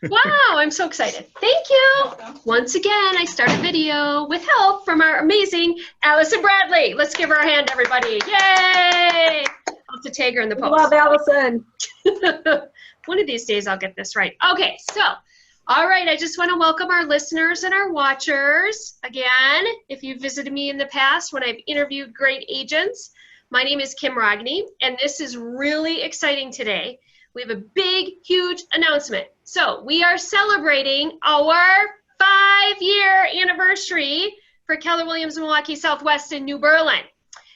Wow, I'm so excited. Thank you. Once again, I start a video with help from our amazing Allison Bradley. Let's give her a hand, everybody. Yay! I'll have to tag her in the post. Love Allison. One of these days I'll get this right. Okay, so, all right, I just want to welcome our listeners and our watchers. Again, if you've visited me in the past when I've interviewed great agents, my name is Kim Rogne, and this is really exciting today. We have a big, huge announcement. So we are celebrating our 5-year anniversary for Keller Williams Milwaukee Southwest in New Berlin.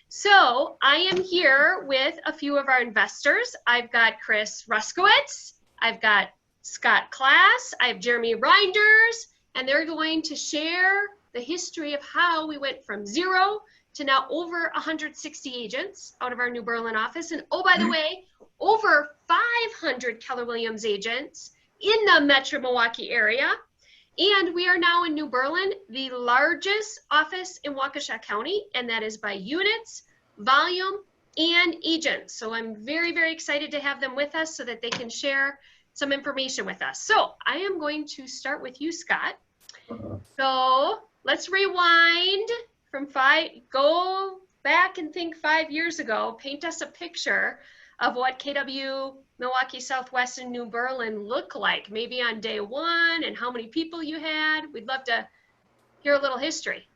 So I am here with a few of our investors. I've got Chris Ruszkiewicz, I've got Scott Klaas, I have Jeremy Rynders, and they're going to share the history of how we went from 0 to now over 160 agents out of our New Berlin office. And oh, by the way, over 500 Keller Williams agents in the Metro Milwaukee area. And we are now in New Berlin, the largest office in Waukesha County, and that is by units, volume, and agents. So I'm very, very excited to have them with us so that they can share some information with us. So I am going to start with you, Scott. So let's rewind from go back and think 5 years ago. Paint us a picture of what KW Milwaukee Southwest and New Berlin looked like, maybe on day one, and how many people you had. We'd love to hear a little history.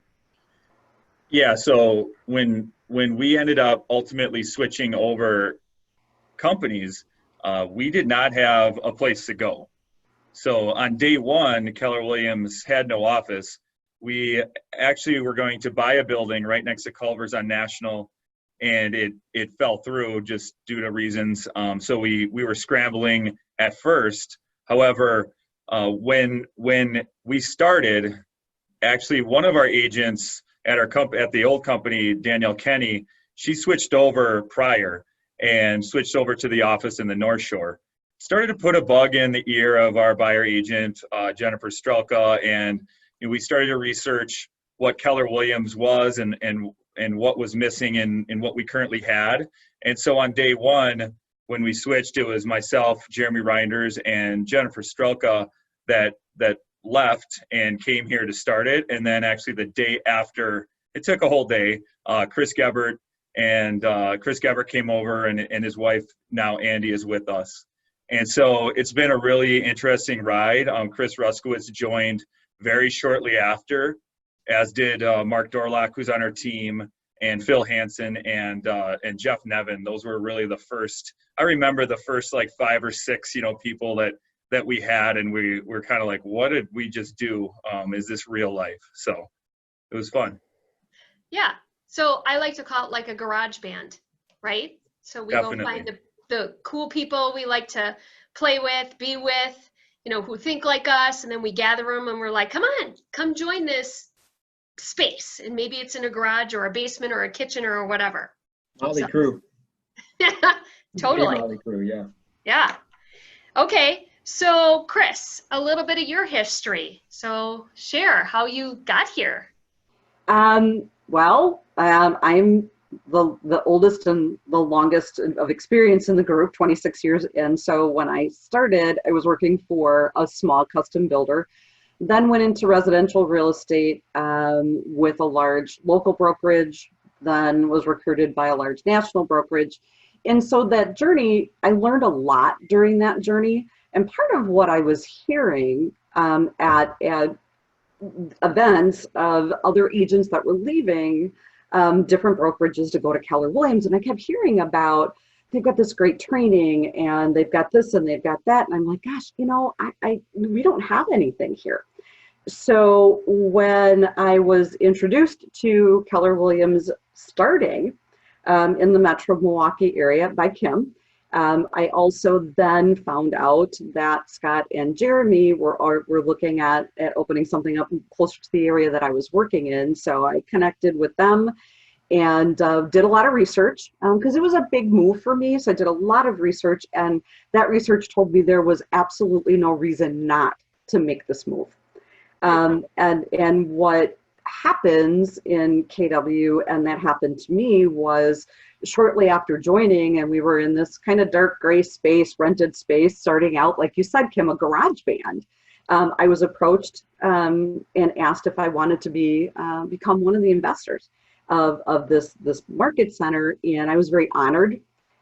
Yeah, so when we ended up ultimately switching over companies, we did not have a place to go. So on day one, Keller Williams had no office. We actually were going to buy a building right next to Culver's on National, and it fell through just due to reasons. So we were scrambling at first. However, when we started, actually one of our agents at the old company, Danielle Kenny, she switched over prior and switched over to the office in the North Shore. Started to put a bug in the ear of our buyer agent, Jennifer Strelka, and we started to research what Keller Williams was and what was missing in what we currently had. And so on day one, when we switched, it was myself, Jeremy Rynders, and Jennifer Strelka that left and came here to start it. And then actually the day after, it took a whole day, Chris Gebert came over, and his wife, now Andy, is with us. And so it's been a really interesting ride. Chris Ruszkiewicz joined very shortly after, as did Mark Dorlock, who's on our team, and Phil Hansen and Jeff Nevin. Those were really the first. I remember the first like 5 or 6, people that we had, and we were kind of like, what did we just do? Is this real life? So it was fun. Yeah. So I like to call it like a garage band, right? So we Definitely. go find the cool people we like to play with, be with, who think like us, and then we gather them and we're like, come on, come join this space. And maybe it's in a garage or a basement or a kitchen or whatever. Motley Crew. Totally. Motley Crew, yeah. Yeah. Okay. So Chris, a little bit of your history. So share how you got here. Well, I'm the oldest and the longest of experience in the group, 26 years. And so when I started, I was working for a small custom builder, then went into residential real estate with a large local brokerage, then was recruited by a large national brokerage. And so that journey, I learned a lot during that journey. And part of what I was hearing at events of other agents that were leaving different brokerages to go to Keller Williams, and I kept hearing about, they've got this great training and they've got this and they've got that, and I'm like, gosh, we don't have anything here. So when I was introduced to Keller Williams starting in the Metro Milwaukee area by Kim, I also then found out that Scott and Jeremy were looking at opening something up closer to the area that I was working in. So I connected with them and did a lot of research because it was a big move for me. So I did a lot of research, and that research told me there was absolutely no reason not to make this move. And what happens in KW, and that happened to me, was shortly after joining, and we were in this kind of dark gray space, rented space, starting out, like you said, Kim, a garage band. I was approached and asked if I wanted to become one of the investors of this market center, and I was very honored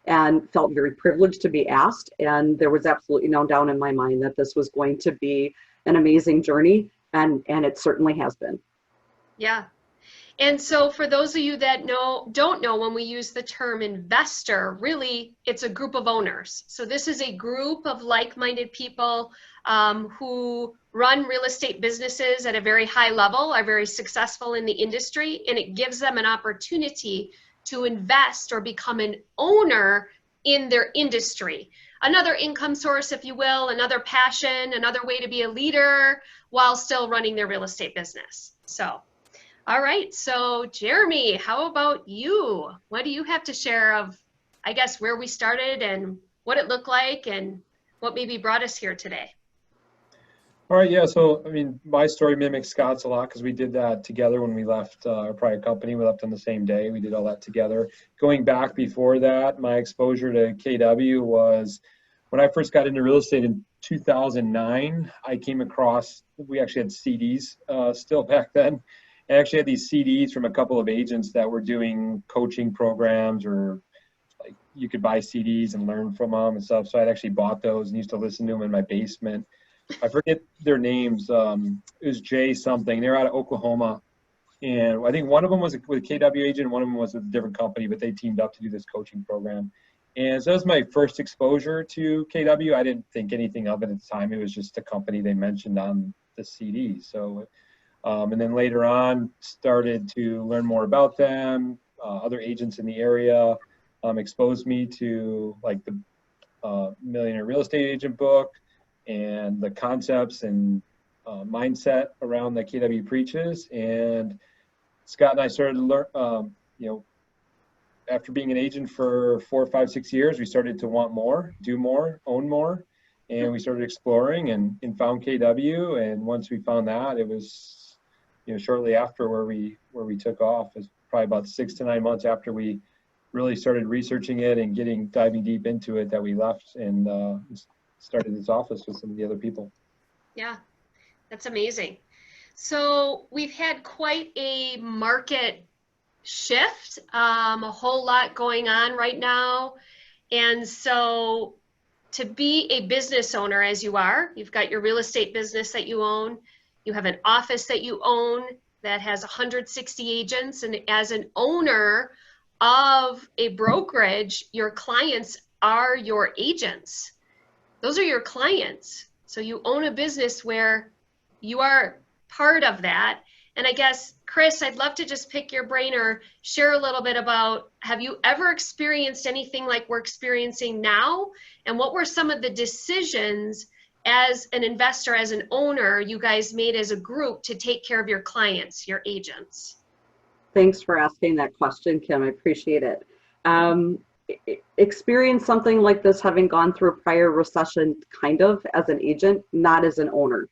and felt very privileged to be asked. And there was absolutely no doubt in my mind that this was going to be an amazing journey, and it certainly has been. Yeah. And so for those of you that don't know, when we use the term investor, really it's a group of owners. So this is a group of like-minded people who run real estate businesses at a very high level, are very successful in the industry, and it gives them an opportunity to invest or become an owner in their industry. Another income source, if you will, another passion, another way to be a leader while still running their real estate business. So, all right. So Jeremy, how about you? What do you have to share of, I guess, where we started and what it looked like and what maybe brought us here today? All right, yeah, so, I mean, my story mimics Scott's a lot because we did that together when we left our prior company. We left on the same day. We did all that together. Going back before that, my exposure to KW was when I first got into real estate in 2009, I came across, we actually had CDs still back then. I actually had these CDs from a couple of agents that were doing coaching programs, or like you could buy CDs and learn from them and stuff. So I'd actually bought those and used to listen to them in my basement. I forget their names. It was Jay something. They're out of Oklahoma. And I think one of them was with a KW agent, one of them was with a different company, but they teamed up to do this coaching program. And so that was my first exposure to KW. I didn't think anything of it at the time. It was just a company they mentioned on the CD. So, and then later on, started to learn more about them. Other agents in the area exposed me to like the Millionaire Real Estate Agent book, and the concepts and mindset around that KW preaches. And Scott and I started to learn, after being an agent for 4, 5, 6 years, we started to want more, do more, own more. And we started exploring and found KW. And once we found that, it was, shortly after where we took off. It was probably about 6 to 9 months after we really started researching it and diving deep into it that we left and started this office with some of the other people. Yeah, that's amazing. So we've had quite a market shift, a whole lot going on right now. And so to be a business owner, as you are, you've got your real estate business that you own, you have an office that you own that has 160 agents, and as an owner of a brokerage, your clients are your agents. Those are your clients. So you own a business where you are part of that. And I guess, Chris, I'd love to just pick your brain or share a little bit about, have you ever experienced anything like we're experiencing now? And what were some of the decisions as an investor, as an owner, you guys made as a group to take care of your clients, your agents? Thanks for asking that question, Kim. I appreciate it. Experience something like this, having gone through a prior recession, kind of as an agent, not as an owner.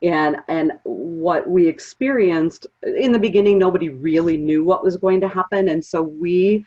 And what we experienced in the beginning, nobody really knew what was going to happen. And so we,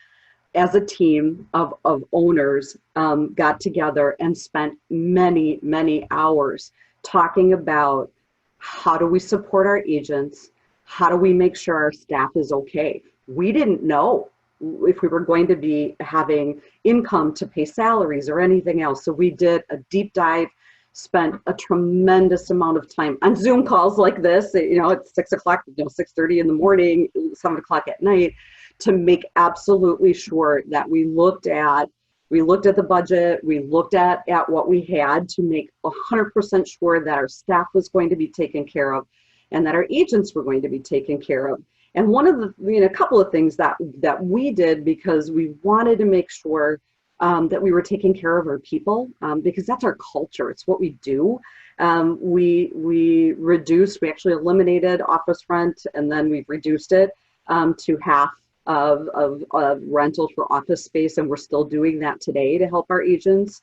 as a team of owners, got together and spent many, many hours talking about how do we support our agents? How do we make sure our staff is okay? We didn't know if we were going to be having income to pay salaries or anything else. So we did a deep dive, spent a tremendous amount of time on Zoom calls like this, at 6 o'clock, 6:30 in the morning, 7 o'clock at night, to make absolutely sure that we looked at the budget, we looked at what we had to make 100% sure that our staff was going to be taken care of and that our agents were going to be taken care of. And one of the, a couple of things that we did, because we wanted to make sure that we were taking care of our people, because that's our culture. It's what we do. We actually eliminated office rent, and then we've reduced it to half of rental for office space, and we're still doing that today to help our agents.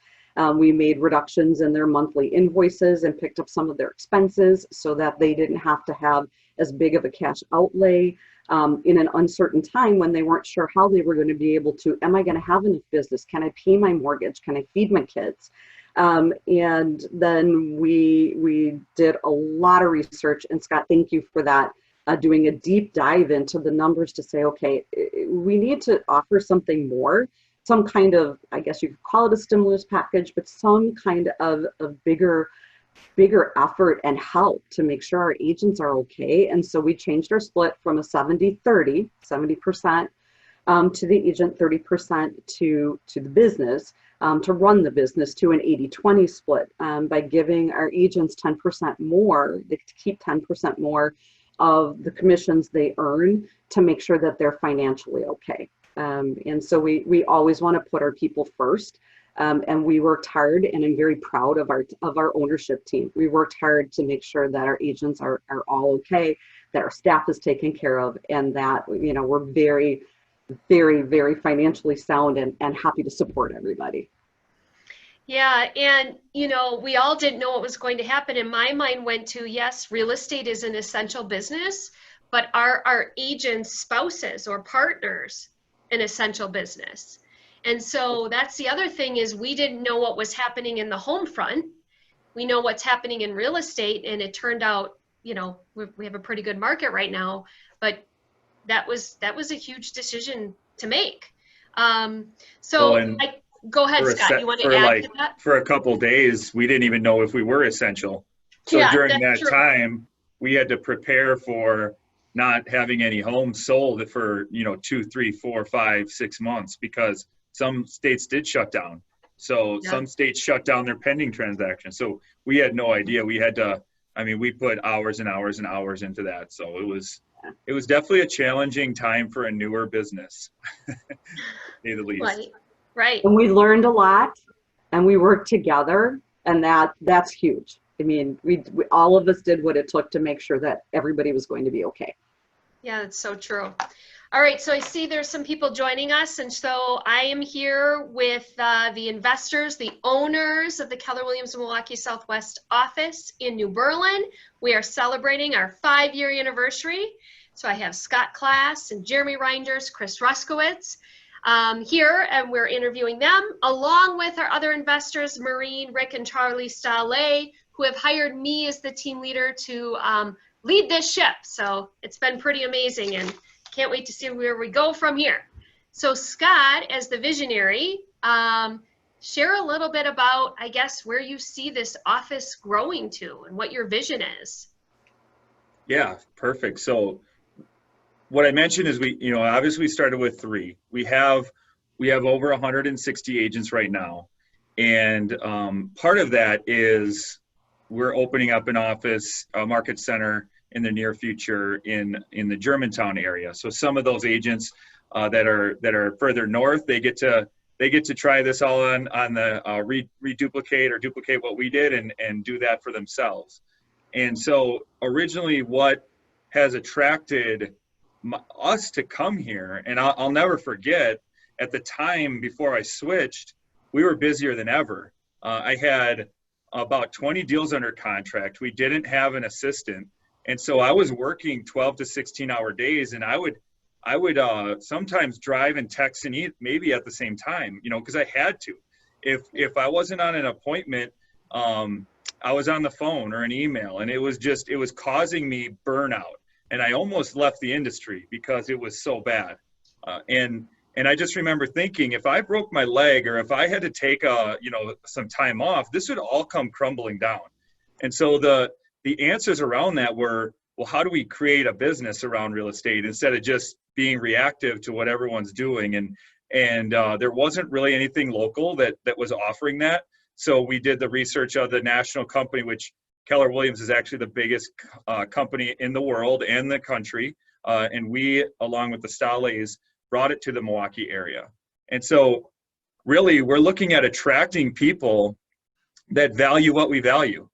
We made reductions in their monthly invoices and picked up some of their expenses so that they didn't have to have as big of a cash outlay in an uncertain time when they weren't sure how they were going to be able to, am I going to have enough business? Can I pay my mortgage? Can I feed my kids? And then we did a lot of research, and Scott, thank you for that, doing a deep dive into the numbers to say, okay, we need to offer something more, some kind of, I guess you could call it a stimulus package, but some kind of bigger effort and help to make sure our agents are okay. And so we changed our split from a 70-30, 70% to the agent, 30% to the business, to run the business, to an 80-20 split, by giving our agents 10% more, they keep 10% more of the commissions they earn to make sure that they're financially okay. And so we always want to put our people first. And we worked hard, and I'm very proud of our ownership team. We worked hard to make sure that our agents are all okay, that our staff is taken care of, and that, you know, we're very, very, very financially sound and happy to support everybody. Yeah, and you know, we all didn't know what was going to happen, and my mind went to, yes, real estate is an essential business, but are our agents' spouses or partners an essential business? And so that's the other thing, is we didn't know what was happening in the home front. We know what's happening in real estate, and it turned out, you know, we have a pretty good market right now, but that was a huge decision to make. Go ahead, Scott. You want to add to that? For a couple of days, we didn't even know if we were essential. So yeah, during that time, we had to prepare for not having any homes sold for, you know, 2, 3, 4, 5, 6 months, because some states did shut down. So some states shut down their pending transactions. So we had no idea. We had to, I mean, we put hours and hours and hours into that. So it was definitely a challenging time for a newer business, to say the least. Right. And we learned a lot, and we worked together, and that's huge. I mean, we all of us did what it took to make sure that everybody was going to be okay. Yeah, that's so true. All right, so I see there's some people joining us, and so I am here with the investors, the owners of the Keller Williams Milwaukee Southwest office in New Berlin. We are celebrating our 5-year anniversary. So I have Scott Klaas and Jeremy Rynders, Chris Ruszkiewicz here, and we're interviewing them, along with our other investors, Maureen, Rick, and Charlie Stale, who have hired me as the team leader to lead this ship. So it's been pretty amazing, and can't wait to see where we go from here. So Scott, as the visionary, share a little bit about, I guess, where you see this office growing to and what your vision is. Yeah, perfect. So what I mentioned is we, you know, obviously started with 3. We have over 160 agents right now. And part of that is we're opening up an office, a market center in the near future in the Germantown area. So some of those agents that are further north, they get to try this all on the reduplicate or duplicate what we did and do that for themselves. And so originally, what has attracted us to come here, and I'll never forget, at the time before I switched, we were busier than ever. I had about 20 deals under contract. We didn't have an assistant. And so I was working 12 to 16-hour days, and I would sometimes drive and text and eat maybe at the same time, you know, because I had to. If I wasn't on an appointment, I was on the phone or an email, and it was causing me burnout. And I almost left the industry because it was so bad. And I just remember thinking, if I broke my leg or if I had to take some time off, this would all come crumbling down. And so the answers around that were, well, how do we create a business around real estate instead of just being reactive to what everyone's doing? And there wasn't really anything local that was offering that. So we did the research of the national company, which Keller Williams is actually the biggest company in the world and the country. And we, along with the Stales, brought it to the Milwaukee area. And so really, we're looking at attracting people that value what we value.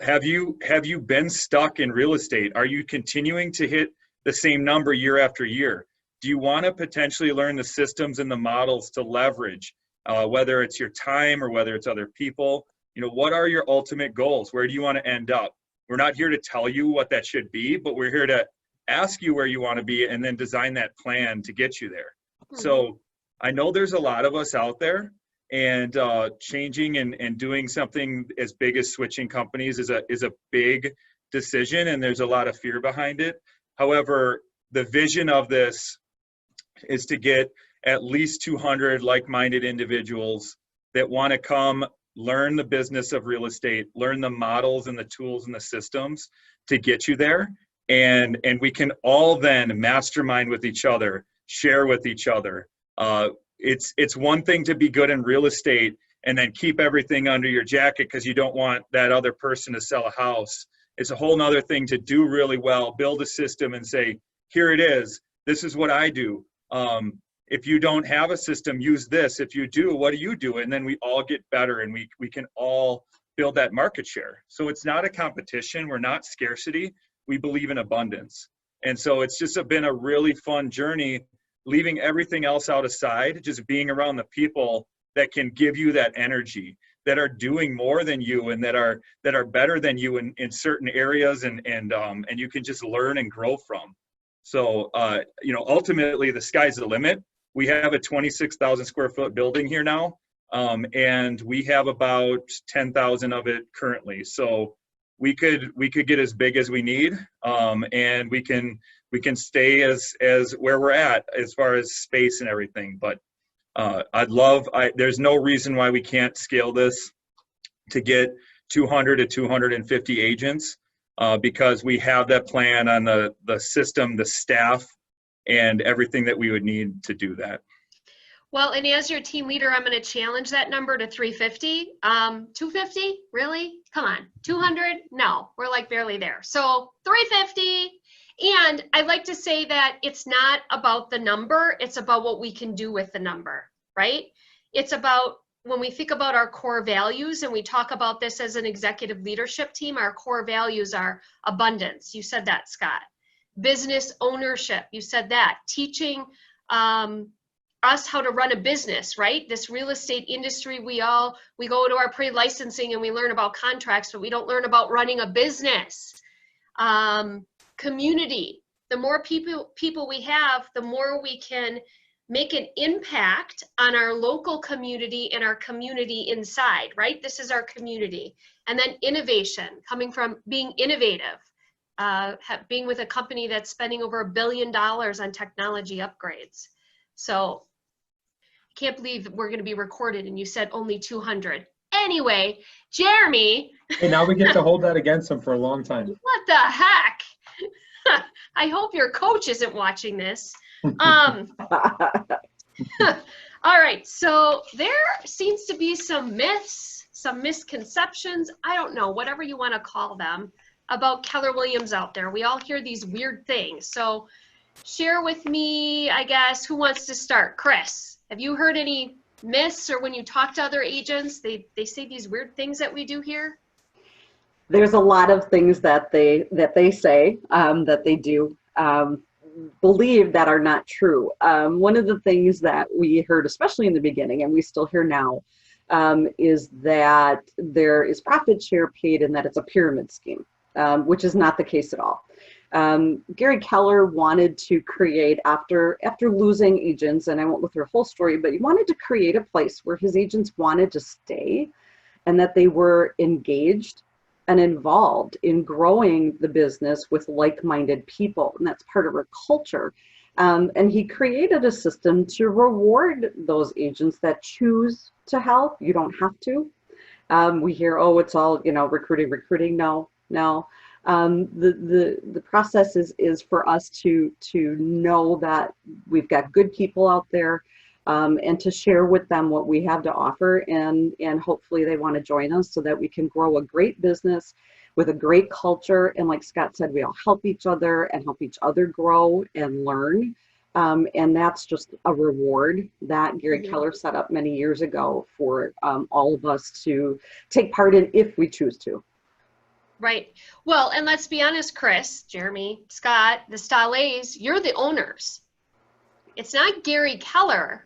Have you been stuck in real estate? Are you continuing to hit the same number year after year? Do you want to potentially learn the systems and the models to leverage, whether it's your time or whether it's other people? You know, what are your ultimate goals? Where do you want to end up? We're not here to tell you what that should be, but we're here to ask you where you want to be and then design that plan to get you there. So I know there's a lot of us out there, and changing and doing something as big as switching companies is a big decision, and there's a lot of fear behind it. However, the vision of this is to get at least 200 like-minded individuals that want to come learn the business of real estate, learn the models and the tools and the systems to get you there. And we can all then mastermind with each other, share with each other. It's one thing to be good in real estate and then keep everything under your jacket because you don't want that other person to sell a house. It's a whole nother thing to do really well, build a system and say, here it is, this is what I do. If you don't have a system, use this. If you do, what do you do? And then we all get better, and we can all build that market share. So it's not a competition. We're not scarcity. We believe in abundance. And so it's just been a really fun journey, leaving everything else out aside, just being around the people that can give you that energy, that are doing more than you and that are better than you in certain areas, and you can just learn and grow from. So, ultimately the sky's the limit. We have a 26,000 square foot building here now, and we have about 10,000 of it currently. So we could get as big as we need, and we can stay as where we're at as far as space and everything. But there's no reason why we can't scale this to get 200 to 250 agents, because we have that plan on the system, the staff, and everything that we would need to do that. Well, and as your team leader, I'm going to challenge that number to 350. 250? Really? Come on. 200? No, we're like barely there. So 350. And I'd like to say that it's not about the number. It's about what we can do with the number, right? It's about when we think about our core values, and we talk about this as an executive leadership team, our core values are abundance. You said that, Scott. Business ownership. You said that. Teaching us how to run a business, right? This real estate industry, we go to our pre-licensing and we learn about contracts, but we don't learn about running a business. Community. The more people we have, the more we can make an impact on our local community and our community inside, right? This is our community. And then innovation, coming from being innovative, being with a company that's spending over $1 billion on technology upgrades. So I can't believe we're going to be recorded and you said only 200. Anyway, Jeremy. Hey, now we get to hold that against him for a long time. What the heck? I hope your coach isn't watching this. All right, so there seems to be some myths, some misconceptions, I don't know, whatever you want to call them, about Keller Williams out there. We all hear these weird things. So share with me, I guess, who wants to start? Chris, have you heard any myths, or when you talk to other agents, they say these weird things that we do here? There's a lot of things that they say, that they do believe that are not true. One of the things that we heard, especially in the beginning, and we still hear now, is that there is profit share paid and that it's a pyramid scheme, which is not the case at all. Gary Keller wanted to create, after losing agents, and I won't go through a whole story, but he wanted to create a place where his agents wanted to stay and that they were engaged and involved in growing the business with like-minded people, and that's part of our culture. And he created a system to reward those agents that choose to help. You don't have to. We hear, oh, it's all, recruiting. No. The process is for us to know that we've got good people out there, and to share with them what we have to offer, and hopefully they want to join us so that we can grow a great business with a great culture. And like Scott said, we all help each other and help each other grow and learn. And that's just a reward that Gary Keller set up many years ago for all of us to take part in if we choose to. Right. Well, and let's be honest, Chris, Jeremy, Scott, the Stalays, you're the owners. It's not Gary Keller.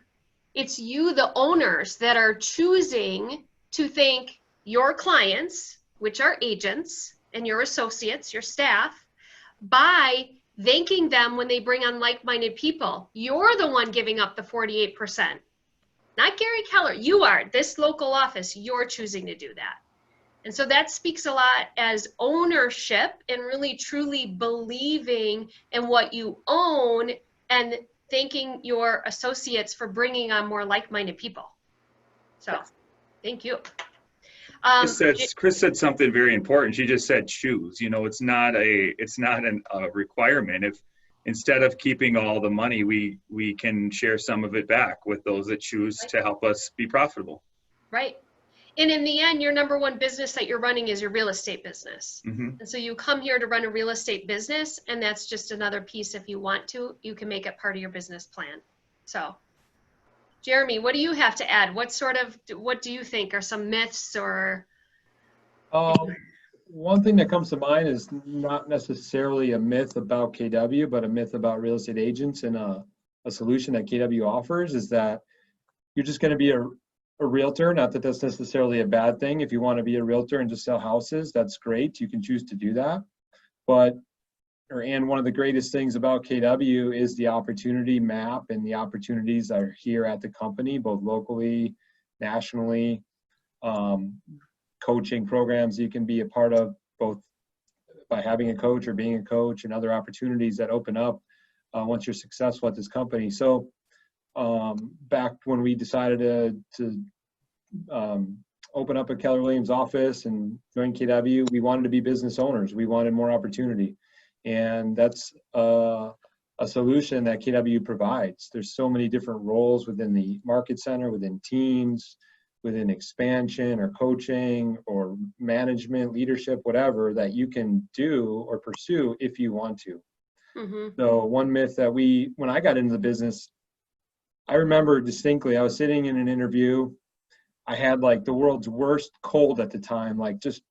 It's you, the owners, that are choosing to thank your clients, which are agents, and your associates, your staff, by thanking them when they bring on like-minded people. You're the one giving up the 48%. Not Gary Keller. You are. This local office, you're choosing to do that. And so that speaks a lot as ownership and really truly believing in what you own and thanking your associates for bringing on more like-minded people. So thank you. Chris said something very important. She just said choose. You know, it's not a requirement. If instead of keeping all the money, we can share some of it back with those that choose to help us be profitable. Right. And in the end, your number one business that you're running is your real estate business. Mm-hmm. And so you come here to run a real estate business, and that's just another piece. If you want to, you can make it part of your business plan. So Jeremy, what do you have to add? What do you think are some myths or? One thing that comes to mind is not necessarily a myth about KW, but a myth about real estate agents, and a solution that KW offers is that you're just going to be a realtor. Not that that's necessarily a bad thing. If you want to be a realtor and just sell houses, that's great. You can choose to do that. And one of the greatest things about KW is the opportunity map and the opportunities that are here at the company, both locally, nationally, coaching programs you can be a part of, both by having a coach or being a coach, and other opportunities that open up once you're successful at this company. So back when we decided to open up a Keller Williams office and join KW, we wanted to be business owners. We wanted more opportunity. And that's a solution that KW provides. There's so many different roles within the market center, within teams, within expansion or coaching or management, leadership, whatever, that you can do or pursue if you want to. Mm-hmm. So one myth that when I got into the business, I remember distinctly, I was sitting in an interview. I had like the world's worst cold at the time, like just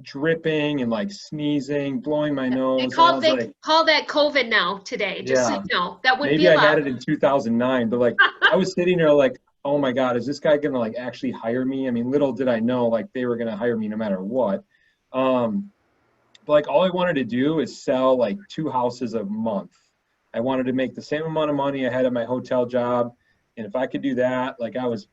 dripping and like sneezing, blowing my nose. They call that COVID now today, just so you know. That wouldn't be allowed. Maybe I had it in 2009, but like I was sitting there like, oh my God, is this guy gonna like actually hire me? I mean, little did I know like they were gonna hire me no matter what. But like all I wanted to do is sell like 2 houses a month. I wanted to make the same amount of money I had at my hotel job. And if I could do that, like I was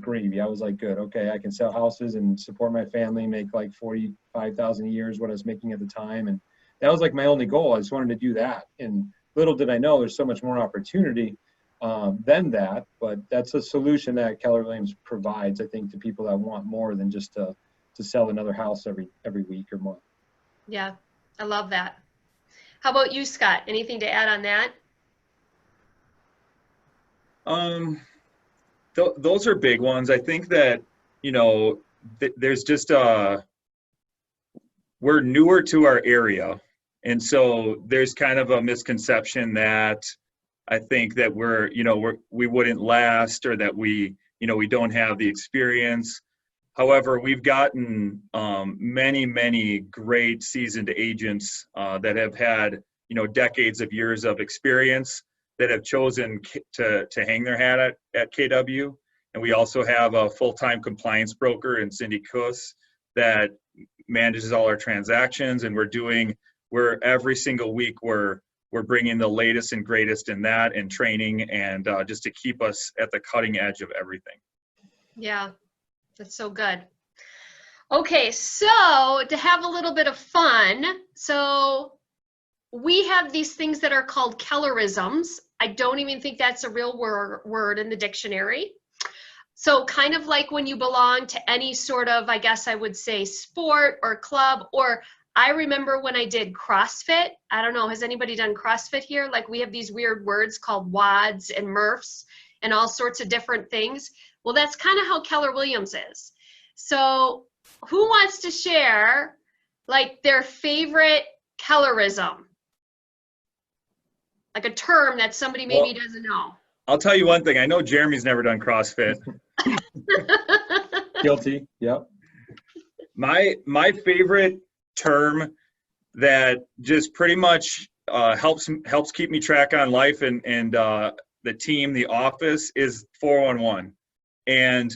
gravy. I was like, good, okay, I can sell houses and support my family, make like $45,000 a year is what I was making at the time. And that was like my only goal. I just wanted to do that. And little did I know there's so much more opportunity than that. But that's a solution that Keller Williams provides, I think, to people that want more than just to sell another house every week or month. Yeah, I love that. How about you, Scott? Anything to add on that? Those are big ones. I think that, you know, there's just we're newer to our area. And so there's kind of a misconception that I think that we wouldn't last, or that we don't have the experience. However, we've gotten many, many great seasoned agents that have had, decades of years of experience, that have chosen to hang their hat at KW. And we also have a full-time compliance broker in Cindy Kuss that manages all our transactions. And we're every single week we're bringing the latest and greatest in that, and training, and just to keep us at the cutting edge of everything. Yeah, that's so good. Okay, so to have a little bit of fun, so we have these things that are called Kellerisms. I don't even think that's a real word in the dictionary. So kind of like when you belong to any sort of, I guess I would say, sport or club, or I remember when I did CrossFit. I don't know, has anybody done CrossFit here? Like we have these weird words called WODs and Murphs and all sorts of different things. Well, that's kind of how Keller Williams is. So who wants to share like their favorite Kellerism? Like a term that somebody maybe doesn't know. I'll tell you one thing. I know Jeremy's never done CrossFit. Guilty. Yep. My favorite term that just pretty much helps keep me track on life and the team, the office, is 411. And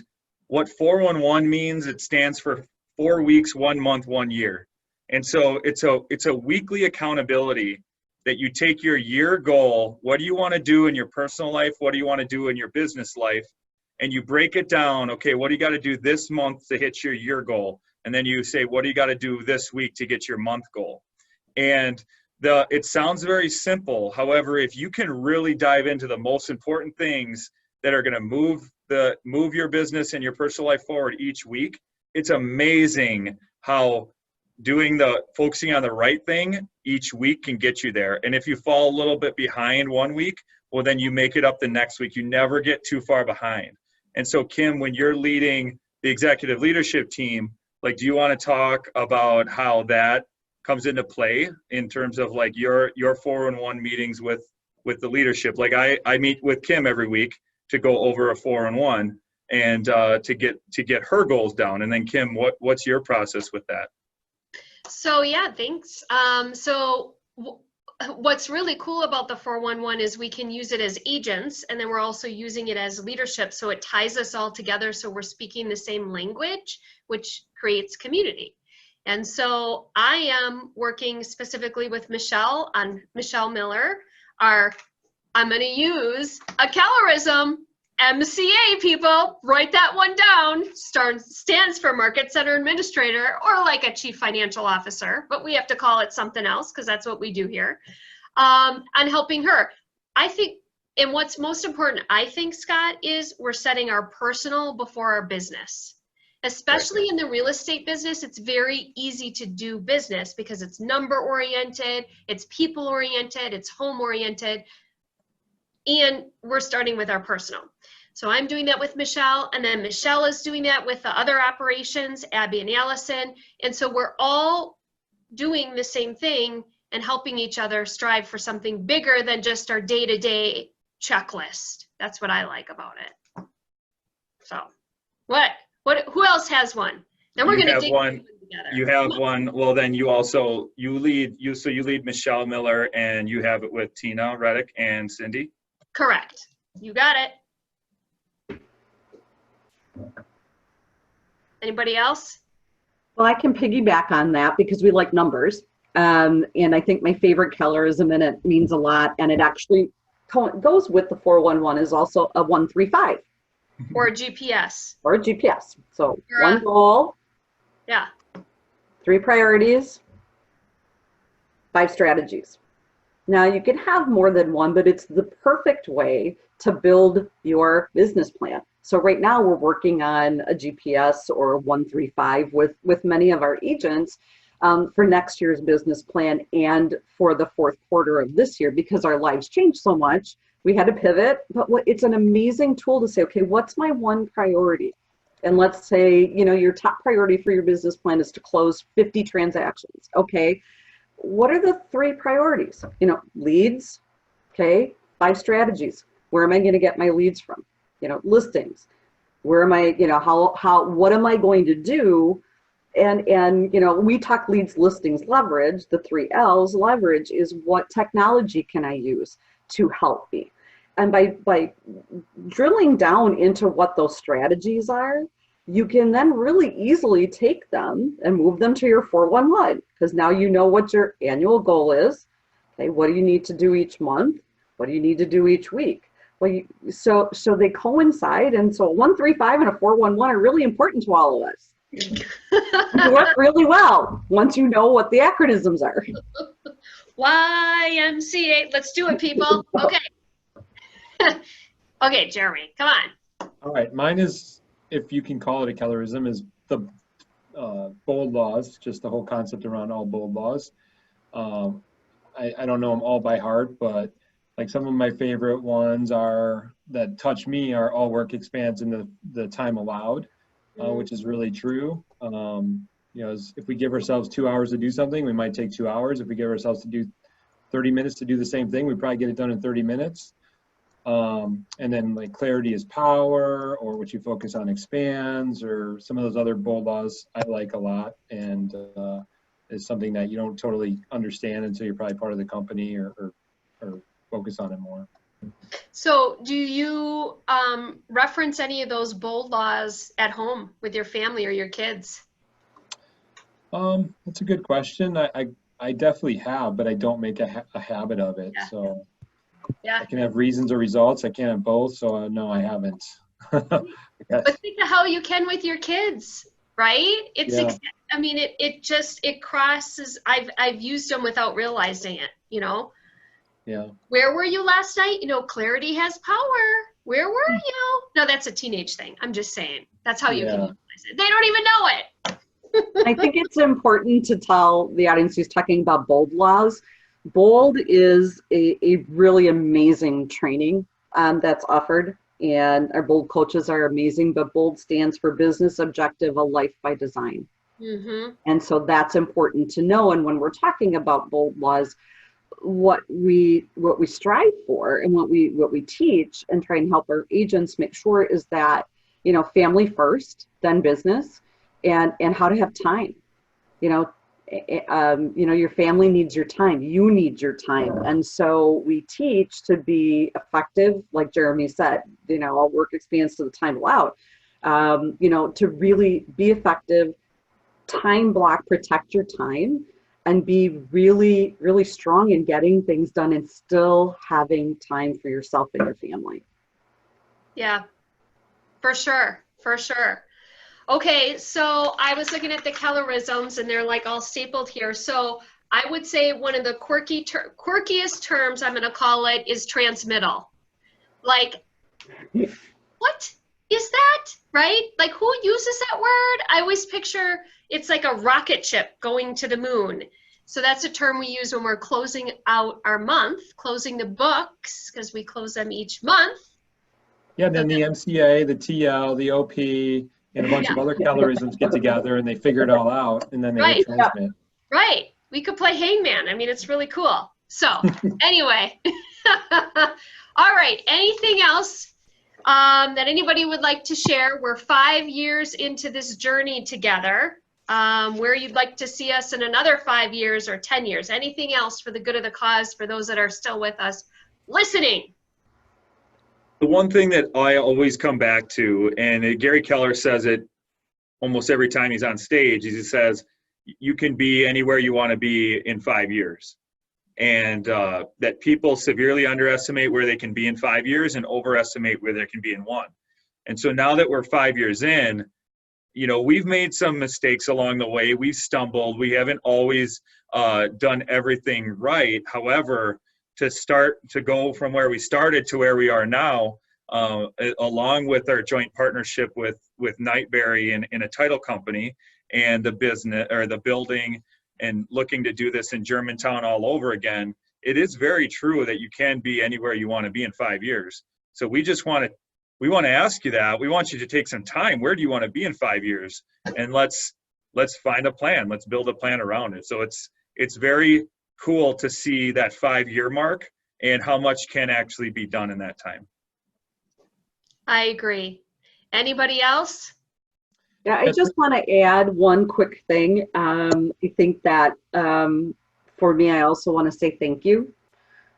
what 411 means, it stands for 4 weeks, 1 month, 1 year. And so it's a weekly accountability that you take your year goal. What do you want to do in your personal life? What do you want to do in your business life? And you break it down. Okay, what do you got to do this month to hit your year goal? And then you say, what do you got to do this week to get your month goal? And it sounds very simple. However, if you can really dive into the most important things that are going to move your business and your personal life forward each week, it's amazing how focusing on the right thing each week can get you there. And if you fall a little bit behind one week, well, then you make it up the next week. You never get too far behind. And so, Kim, when you're leading the executive leadership team, like, do you want to talk about how that comes into play in terms of like your 4-on-1 meetings with the leadership? Like I meet with Kim every week to go over a 4-on-1 and to get her goals down. And then Kim, what's your process with that? So yeah, thanks. What's really cool about the 411 is we can use it as agents, and then we're also using it as leadership. So it ties us all together, so we're speaking the same language, which creates community. And so I am working specifically with Michelle Miller. I'm going to use a colorism. MCA, people, write that one down. Stands for Market Center Administrator, or like a Chief Financial Officer, but we have to call it something else because that's what we do here. And helping her. I think, and what's most important, I think, Scott, is we're setting our personal before our business. Especially in the real estate business, it's very easy to do business because it's number oriented, it's people oriented, it's home oriented. And we're starting with our personal. So I'm doing that with Michelle, and then Michelle is doing that with the other operations, Abby and Allison. And so we're all doing the same thing and helping each other strive for something bigger than just our day-to-day checklist. That's what I like about it. So who else has one? Then we're going to dig one together. You have one. Well, then you lead Michelle Miller, and you have it with Tina Reddick and Cindy. Correct. You got it. Anybody else? Well, I can piggyback on that because we like numbers. And I think my favorite colorism, and it means a lot, and it actually goes with the 411, is also a 135. Or a GPS. Or a GPS. So one goal. Yeah. 3 priorities. 5 strategies. Now, you can have more than one, but it's the perfect way to build your business plan. So right now we're working on a GPS or a 135 with many of our agents for next year's business plan and for the 4th quarter of this year, because our lives changed so much. We had to pivot, but it's an amazing tool to say, okay, what's my one priority? And let's say, your top priority for your business plan is to close 50 transactions. Okay. What are the 3 priorities? Leads, okay, 5 strategies. Where am I going to get my leads from? Listings. Where am I, what am I going to do? And we talk leads, listings, leverage. The 3 L's. Leverage is what technology can I use to help me? And by drilling down into what those strategies are, you can then really easily take them and move them to your 411, because now you know what your annual goal is. Okay, what do you need to do each month? What do you need to do each week? Well, so they coincide, and so a 135 and a 411 are really important to all of us. They work really well once you know what the acronyms are. YMCA. Let's do it, people. Okay. Okay, Jeremy, come on. All right, mine is, if you can call it a colorism, is the bold laws, just the whole concept around all bold laws. I don't know them all by heart, but like some of my favorite ones that touch me are all work expands into the time allowed, which is really true. If we give ourselves 2 hours to do something, we might take 2 hours. If we give ourselves to do 30 minutes to do the same thing, we probably get it done in 30 minutes. And then like clarity is power, or what you focus on expands, or some of those other bold laws I like a lot, and is something that you don't totally understand until you're probably part of the company or focus on it more. So do you reference any of those bold laws at home with your family or your kids? That's a good question. I definitely have, but I don't make a habit of it. Yeah. So Yeah. I can have reasons or results. I can't have both. So no, I haven't. But think of how you can with your kids, right? Yeah. I mean, it crosses. I've used them without realizing it, you know. Yeah. Where were you last night? You know, clarity has power. Where were you? No, that's a teenage thing. I'm just saying. That's how you can utilize it. They don't even know it. I think it's important to tell the audience who's talking about BOLD laws. BOLD is a really amazing training that's offered, and our BOLD coaches are amazing, but BOLD stands for Business Objective, a Life by Design. Mm-hmm. And so that's important to know. And when we're talking about BOLD laws, what we strive for and what we teach and try and help our agents make sure is that, you know, family first, then business, and how to have time. You know, your family needs your time. You need your time. And so we teach to be effective, like Jeremy said, you know, all work expands to the time allowed. You know, to really be effective, time block, protect your time, and be really, really strong in getting things done and still having time for yourself and your family. Yeah, for sure. For sure. Okay, so I was looking at the colorisms and they're like all stapled here. So I would say one of the quirkiest terms, I'm going to call it, is transmittal. Like, what is that, right? Like, who uses that word? I always picture it's like a rocket ship going to the moon. So that's a term we use when we're closing out our month, closing the books, because we close them each month. Yeah, then the MCA, the TL, the OP, and a bunch of other colorisms get together and they figure it all out, and then they hit transmit. Right. We could play hangman. I mean, it's really cool. So anyway, all right. Anything else that anybody would like to share? We're 5 years into this journey together. Where you'd like to see us in another 5 years or 10 years. Anything else for the good of the cause for those that are still with us listening? The one thing that I always come back to, and Gary Keller says it almost every time he's on stage, is he says, you can be anywhere you want to be in 5 years. And that people severely underestimate where they can be in 5 years and overestimate where they can be in one. And so now that we're 5 years in, you know, we've made some mistakes along the way. We've stumbled. We haven't always done everything right. However, to go from where we started to where we are now, along with our joint partnership with Nightberry in a title company and the business or the building, and looking to do this in Germantown all over again, it is very true that you can be anywhere you want to be in 5 years. So we want to ask you that. We want you to take some time. Where do you want to be in 5 years? And let's find a plan. Let's build a plan around it. So it's very cool to see that 5 year mark and how much can actually be done in that time. I agree. Anybody else? Yeah, I just want to add one quick thing. I think that for me, I also want to say thank you.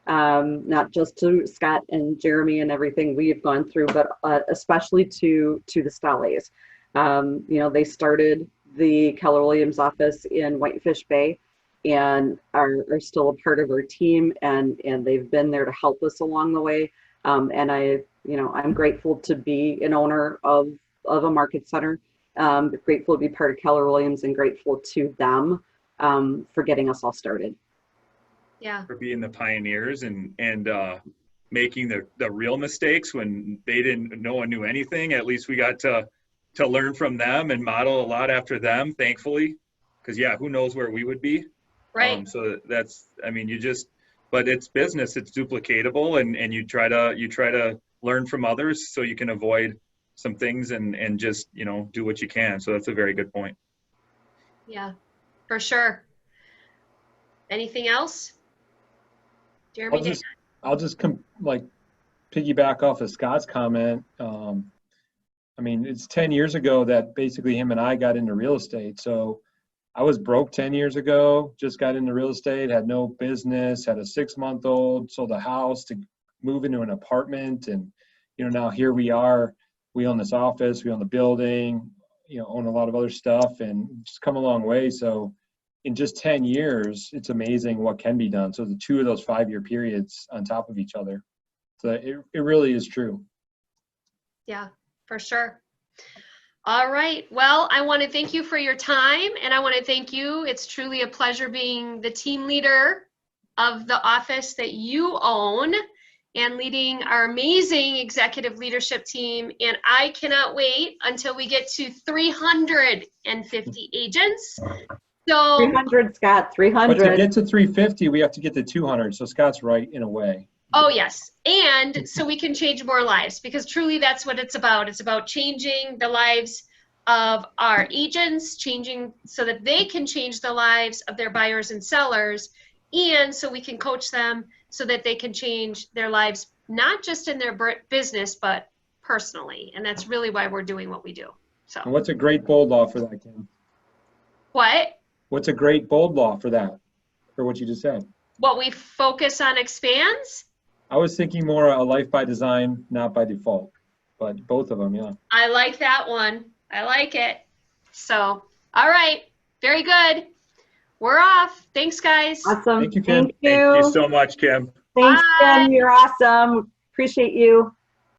Not just to Scott and Jeremy and everything we have gone through, but especially to the Stellies. You know, they started the Keller Williams office in Whitefish Bay and are still a part of our team, and they've been there to help us along the way. And I'm grateful to be an owner of a market center. Grateful to be part of Keller Williams, and grateful to them for getting us all started. Yeah. For being the pioneers and making the real mistakes when no one knew anything. At least we got to learn from them and model a lot after them, thankfully, because who knows where we would be. Right. So that's, I mean, but it's business, it's duplicatable, and you try to learn from others so you can avoid some things and just, do what you can. So that's a very good point. Yeah, for sure. Anything else? Jeremy? I'll just piggyback off of Scott's comment. I mean, it's 10 years ago that basically him and I got into real estate. So I was broke 10 years ago, just got into real estate, had no business, had a 6-month-old, sold a house to move into an apartment. And, now here we are, we own this office, we own the building, own a lot of other stuff and just come a long way. So in just 10 years, it's amazing what can be done. So the 2 of those 5-year periods on top of each other. So it really is true. Yeah, for sure. All right. Well, I want to thank you for your time, and I want to thank you. It's truly a pleasure being the team leader of the office that you own and leading our amazing executive leadership team. And I cannot wait until we get to 350 agents. So 300, Scott, But 300. to get to 350, we have to get to 200. So Scott's right in a way. oh, yes. And so we can change more lives, because truly that's what it's about. It's about changing the lives of our agents, changing so that they can change the lives of their buyers and sellers, and so we can coach them so that they can change their lives, not just in their business, but personally. And that's really why we're doing what we do. So And what's a great bold law for that, Kim? what? What's a great bold law for that, for what you just said? What we focus on expands? I was thinking more a life by design, not by default, but both of them, yeah. I like that one. I like it. So, all right. Very good. We're off. Thanks, guys. Awesome. Thank you, Kim. Thank Thank you you. so much, Kim. Thanks, Bye. Jen. You're awesome. Appreciate you.